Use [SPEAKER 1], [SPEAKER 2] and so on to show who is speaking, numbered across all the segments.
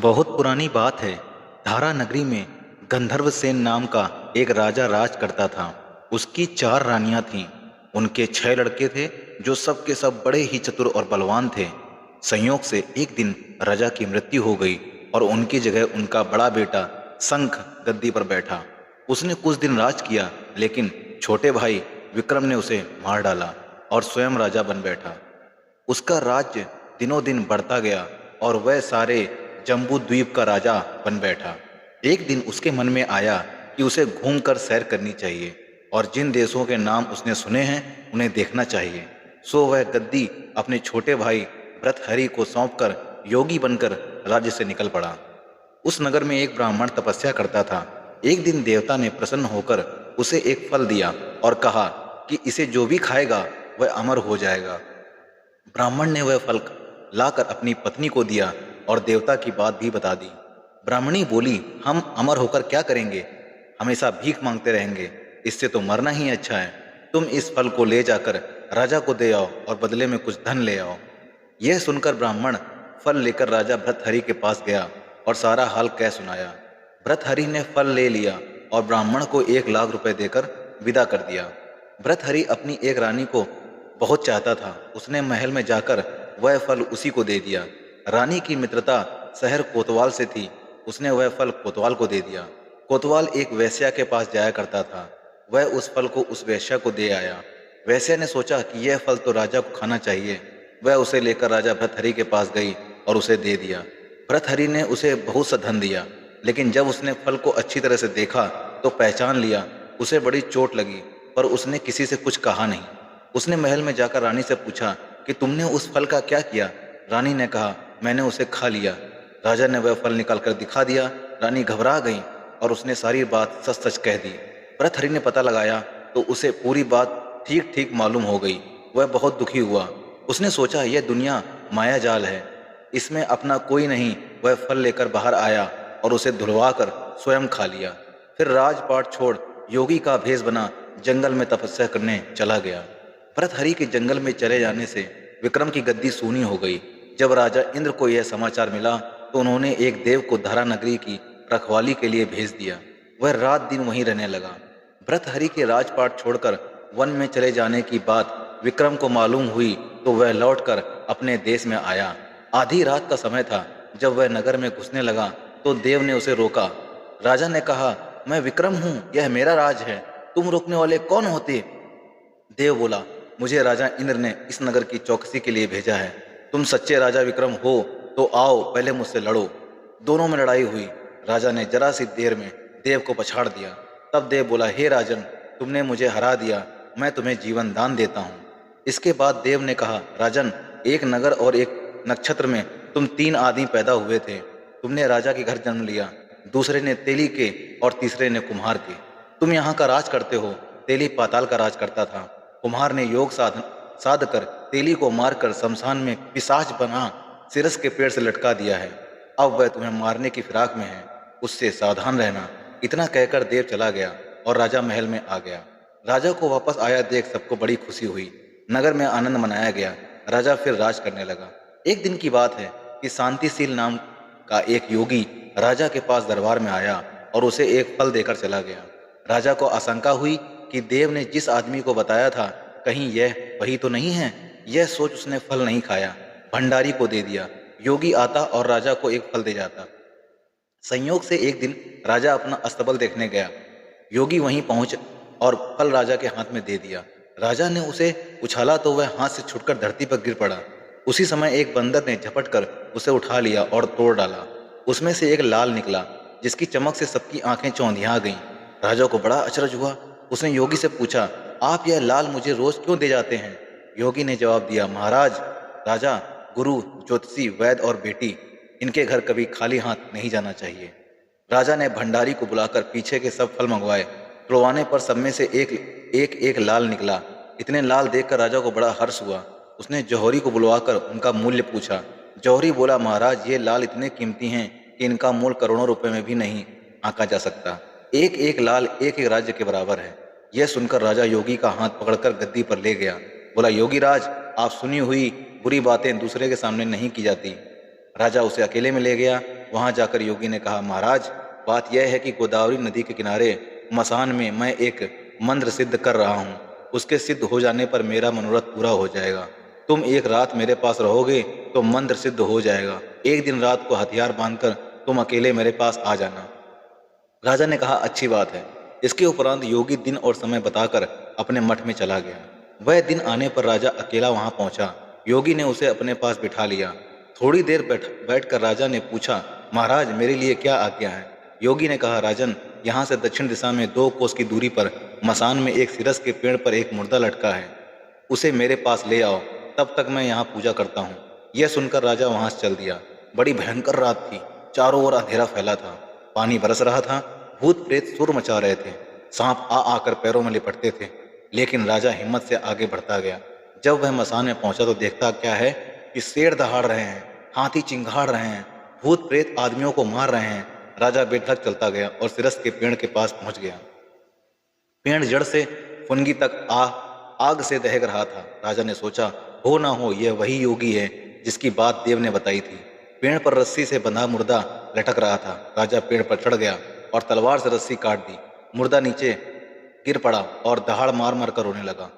[SPEAKER 1] बहुत पुरानी बात है। धारा नगरी में गंधर्वसेन नाम का एक राजा राज करता था। उसकी 4 रानियां थीं। उनके 6 लड़के थे जो सब के सब बड़े ही चतुर और बलवान थे। संयोग से एक दिन राजा की मृत्यु हो गई और उनकी जगह उनका बड़ा बेटा शंख गद्दी पर बैठा। उसने कुछ दिन राज किया, लेकिन छोटे भाई विक्रम ने उसे मार डाला और स्वयं राजा बन बैठा। उसका राज्य दिनों दिन बढ़ता गया और वह सारे जम्बू द्वीप का राजा बन बैठा। एक दिन उसके मन में आया कि उसे घूमकर सैर करनी चाहिए और जिन देशों के नाम उसने सुने हैं उन्हें देखना चाहिए। सो वह गद्दी अपने छोटे भाई भृतहरि को सौंपकर योगी बनकर राज्य से निकल पड़ा। उस नगर में एक ब्राह्मण तपस्या करता था। एक दिन देवता ने प्रसन्न होकर उसे एक फल दिया और कहा कि इसे जो भी खाएगा वह अमर हो जाएगा। ब्राह्मण ने वह फल लाकर अपनी पत्नी को दिया और देवता की बात भी बता दी। ब्राह्मणी बोली, हम अमर होकर क्या करेंगे? हमेशा भीख मांगते रहेंगे, इससे तो मरना ही अच्छा है। तुम इस फल को ले जाकर राजा को दे आओ और बदले में कुछ धन ले आओ। यह सुनकर ब्राह्मण फल लेकर राजा भृतहरि के पास गया और सारा हाल कह सुनाया। भृतहरि ने फल ले लिया और ब्राह्मण को 1 लाख रुपए देकर विदा कर दिया। भृतहरि अपनी एक रानी को बहुत चाहता था। उसने महल में जाकर वह फल उसी को दे दिया। रानी की मित्रता शहर कोतवाल से थी। उसने वह फल कोतवाल को दे दिया। कोतवाल एक वेश्या के पास जाया करता था। वह उस फल को उस वेश्या को दे आया। वेश्या ने सोचा कि यह फल तो राजा को खाना चाहिए। वह उसे लेकर राजा भृतहरि के पास गई और उसे दे दिया। भृतहरि ने उसे बहुत सा धन दिया, लेकिन जब उसने फल को अच्छी तरह से देखा तो पहचान लिया। उसे बड़ी चोट लगी, पर उसने किसी से कुछ कहा नहीं। उसने महल में जाकर रानी से पूछा कि तुमने उस फल का क्या किया? रानी ने कहा, मैंने उसे खा लिया। राजा ने वह फल निकालकर दिखा दिया। रानी घबरा गई और उसने सारी बात सच सच कह दी। भृतहरि ने पता लगाया तो उसे पूरी बात ठीक ठीक मालूम हो गई। वह बहुत दुखी हुआ। उसने सोचा, यह दुनिया माया जाल है, इसमें अपना कोई नहीं। वह फल लेकर बाहर आया और उसे धुलवा कर स्वयं खा लिया। फिर राजपाट छोड़ योगी का भेष बना जंगल में तपस्या करने चला गया। भृतहरि के जंगल में चले जाने से विक्रम की गद्दी सूनी हो गई। जब राजा इंद्र को यह समाचार मिला तो उन्होंने एक देव को धारा नगरी की रखवाली के लिए भेज दिया। वह रात दिन वहीं रहने लगा। भृतहरि के राजपाट छोड़कर वन में चले जाने की बात विक्रम को मालूम हुई तो वह लौटकर अपने देश में आया। आधी रात का समय था। जब वह नगर में घुसने लगा तो देव ने उसे रोका। राजा ने कहा, मैं विक्रम हूँ, यह मेरा राज है, तुम रोकने वाले कौन होते? देव बोला, मुझे राजा इंद्र ने इस नगर की चौकसी के लिए भेजा है। तुम सच्चे राजा विक्रम हो तो आओ, पहले मुझसे लड़ो। दोनों में लड़ाई हुई। राजा ने जरा सी देर में देव को पछाड़ दिया। तब देव बोला, हे राजन, तुमने मुझे हरा दिया, मैं तुम्हें जीवन दान देता हूँ। इसके बाद देव ने कहा, राजन, एक नगर और एक नक्षत्र में तुम 3 आदमी पैदा हुए थे। तुमने राजा के घर जन्म लिया, दूसरे ने तेली के और तीसरे ने कुम्हार के। तुम यहाँ का राज करते हो। तेली पाताल का राज करता था। कुम्हार ने योग साध कर तेली को मारकर शमशान में पिशाच बना सिरस के पेड़ से लटका दिया है। अब वह तुम्हें मारने की फिराक में है, उससे सावधान रहना। इतना कहकर देव चला गया और राजा महल में आ गया। राजा को वापस आया देख सबको बड़ी खुशी हुई। नगर में आनंद मनाया गया। राजा फिर राज करने लगा। एक दिन की बात है कि शांतिशील नाम का एक योगी राजा के पास दरबार में आया और उसे एक फल देकर चला गया। राजा को आशंका हुई कि देव ने जिस आदमी को बताया था कहीं यह वही तो नहीं है। यह सोच उसने फल नहीं खाया, भंडारी को दे दिया। योगी आता और राजा को एक फल दे जाता। संयोग से एक दिन राजा अपना अस्तबल देखने गया। योगी वहीं पहुंच और फल राजा के हाथ में दे दिया। राजा ने उसे उछाला तो वह हाथ से छूटकर धरती पर गिर पड़ा। उसी समय एक बंदर ने झपट कर उसे उठा लिया और तोड़ डाला। उसमें से एक लाल निकला, जिसकी चमक से सबकी आंखें चौंधिया गईं। राजा को बड़ा अचरज हुआ। उसने योगी से पूछा, आप यह लाल मुझे रोज क्यों दे जाते हैं? योगी ने जवाब दिया, महाराज, राजा, गुरु, ज्योतिषी, वैद्य और बेटी, इनके घर कभी खाली हाथ नहीं जाना चाहिए। राजा ने भंडारी को बुलाकर पीछे के सब फल मंगवाए। तुड़वाने पर सब में से एक लाल निकला। इतने लाल देखकर राजा को बड़ा हर्ष हुआ। उसने जौहरी को बुलवाकर उनका मूल्य पूछा। जौहरी बोला, महाराज, ये लाल इतने कीमती हैं कि इनका मूल्य करोड़ों रुपए में भी नहीं आंका जा सकता। एक एक लाल एक एक राज्य के बराबर है। यह सुनकर राजा योगी का हाथ पकड़कर गद्दी पर ले गया। बोला, योगी राज, आप सुनी हुई बुरी बातें दूसरे के सामने नहीं की जाती। राजा उसे अकेले में ले गया। वहां जाकर योगी ने कहा, महाराज बात यह है कि गोदावरी नदी के किनारे मसान में मैं एक मंत्र सिद्ध कर रहा हूँ। उसके सिद्ध हो जाने पर मेरा मनोरथ पूरा हो जाएगा। तुम एक रात मेरे पास रहोगे तो मंत्र सिद्ध हो जाएगा। एक दिन रात को हथियार बांधकर तुम अकेले मेरे पास आ जाना। राजा ने कहा, अच्छी बात है। इसके उपरांत योगी दिन और समय बताकर अपने मठ में चला गया। वह दिन आने पर राजा अकेला वहां पहुंचा। योगी ने उसे अपने पास बिठा लिया। थोड़ी देर बैठकर राजा ने पूछा, महाराज मेरे लिए क्या आज्ञा है? योगी ने कहा, राजन यहाँ से दक्षिण दिशा में 2 कोस की दूरी पर मसान में एक सिरस के पेड़ पर एक मुर्दा लटका है। उसे मेरे पास ले आओ, तब तक मैं यहाँ पूजा करता हूँ। यह सुनकर राजा वहां से चल दिया। बड़ी भयंकर रात थी। चारों ओर अंधेरा फैला था। पानी बरस रहा था। भूत प्रेत सुर मचा रहे थे। सांप आ आकर पैरों में लिपटते थे। लेकिन राजा हिम्मत से आगे बढ़ता गया। जब वह मसान में पहुंचा तो देखता क्या है कि शेर दहाड़ रहे हैं, हाथी चिंगाड़ रहे हैं, भूत प्रेत आदमियों को मार रहे हैं। राजा बेधड़क चलता गया और सिरस के पेड़ के पास पहुंच गया। पेड़ जड़ से फुनगी तक आग से दहक रहा था। राजा ने सोचा, हो ना हो यह वही योगी है जिसकी बात देव ने बताई थी। पेड़ पर रस्सी से बंधा मुर्दा लटक रहा था। राजा पेड़ पर चढ़ गया और तलवार से रस्सी काट दी। मुर्दा नीचे गिर पड़ा और दहाड़ मार मार कर रोने लगा।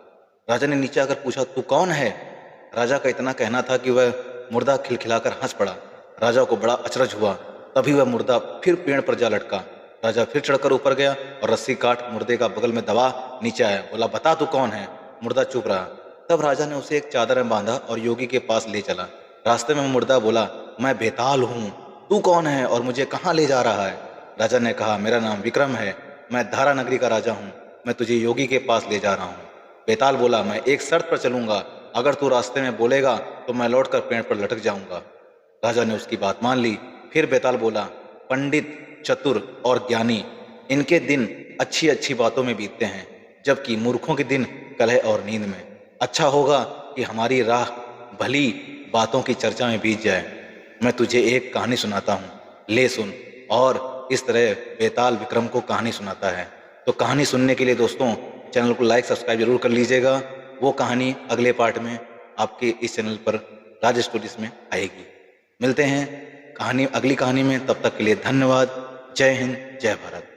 [SPEAKER 1] राजा ने नीचे आकर पूछा, तू कौन है? राजा का इतना कहना था कि वह मुर्दा खिलखिलाकर हंस पड़ा। राजा को बड़ा अचरज हुआ। तभी वह मुर्दा फिर पेड़ पर जा लटका। राजा फिर चढ़कर ऊपर गया और रस्सी काट मुर्दे का बगल में दबा नीचे आया। बोला, बता तू कौन है? मुर्दा चुप रहा। तब राजा ने उसे एक चादर में बांधा और योगी के पास ले चला। रास्ते में मुर्दा बोला, मैं बेताल हूँ। तू कौन है और मुझे कहाँ ले जा रहा है? राजा ने कहा, मेरा नाम विक्रम है। मैं धारा नगरी का राजा हूँ। मैं तुझे योगी के पास ले जा रहा हूँ। बेताल बोला, मैं एक शर्त पर चलूंगा। अगर तू रास्ते में बोलेगा तो मैं लौटकर पेड़ पर लटक जाऊंगा। राजा ने उसकी बात मान ली। फिर बेताल बोला, पंडित, चतुर और ज्ञानी, इनके दिन अच्छी अच्छी बातों में बीतते हैं, जबकि मूर्खों के दिन कलह और नींद में। अच्छा होगा कि हमारी राह भली बातों की चर्चा में बीत जाए। मैं तुझे एक कहानी सुनाता हूँ, ले सुन। और इस तरह बेताल विक्रम को कहानी सुनाता है। तो कहानी सुनने के लिए दोस्तों चैनल को लाइक सब्सक्राइब जरूर कर लीजिएगा। वो कहानी अगले पार्ट में आपके इस चैनल पर राज स्टोरीज में आएगी। मिलते हैं अगली कहानी में। तब तक के लिए धन्यवाद। जय हिंद, जय भारत।